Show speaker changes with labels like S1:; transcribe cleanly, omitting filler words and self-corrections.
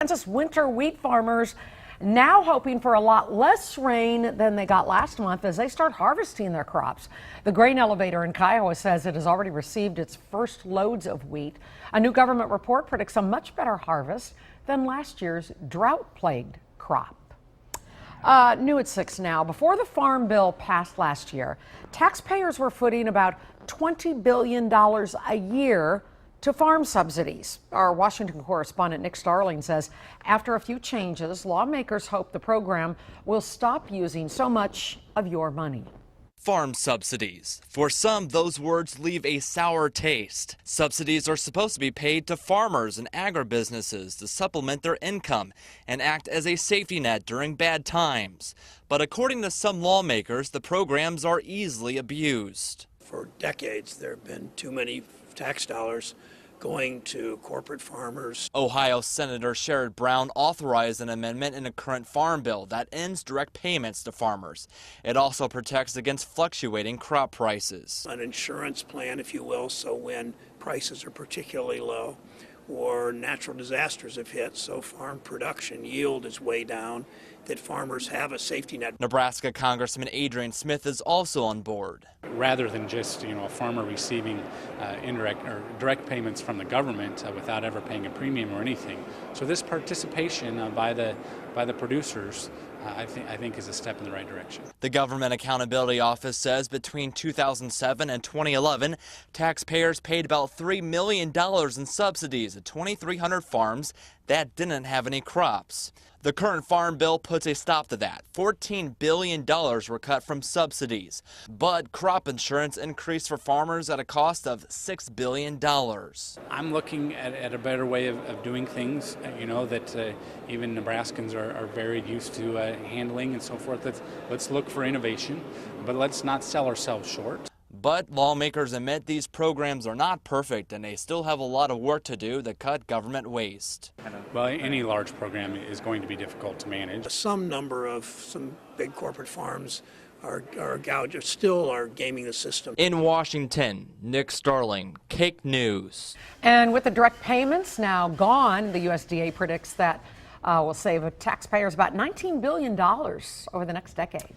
S1: Kansas winter wheat farmers now hoping for a lot less rain than they got last month as they start harvesting their crops. The grain elevator in Kiowa says it has already received its first loads of wheat. A new government report predicts a much better harvest than last year's drought-plagued crop. New at 6 now. Before the farm bill passed last year, taxpayers were footing about $20 billion a year to farm subsidies. Our Washington correspondent Nick Starling says after a few changes, lawmakers hope the program will stop using so much of your money.
S2: Farm subsidies. For some, those words leave a sour taste. Subsidies are supposed to be paid to farmers and agribusinesses to supplement their income and act as a safety net during bad times. But according to some lawmakers, the programs are easily abused.
S3: For decades, there have been too many tax dollars going to corporate farmers.
S2: Ohio Senator Sherrod Brown authorized an amendment in a current farm bill that ends direct payments to farmers. It also protects against fluctuating crop prices.
S3: An insurance plan, if you will, so when prices are particularly low or natural disasters have hit, so farm production yield is way down, that farmers have a safety net.
S2: Nebraska Congressman Adrian Smith is also on board.
S4: Rather than just a farmer receiving indirect or direct payments from the government without ever paying a premium or anything. So this participation by the producers I think is a step in the right direction.
S2: The Government Accountability Office says between 2007 and 2011, taxpayers paid about $3 million in subsidies at 2,300 farms that didn't have any crops. The current farm bill puts a stop to that. $14 billion were cut from subsidies, but crop insurance increased for farmers at a cost of $6 billion.
S4: I'm looking at a better way of doing things, that even Nebraskans are very used to handling and so forth. Let's look for innovation, but let's not sell ourselves short.
S2: But lawmakers admit these programs are not perfect and they still have a lot of work to do to cut government waste.
S4: Well, any large program is going to be difficult to manage.
S3: Some number of some big corporate farms still are gaming the system.
S2: In Washington, Nick Starling, KAKE News.
S1: And with the direct payments now gone, the USDA predicts that will save taxpayers about $19 billion over the next decade.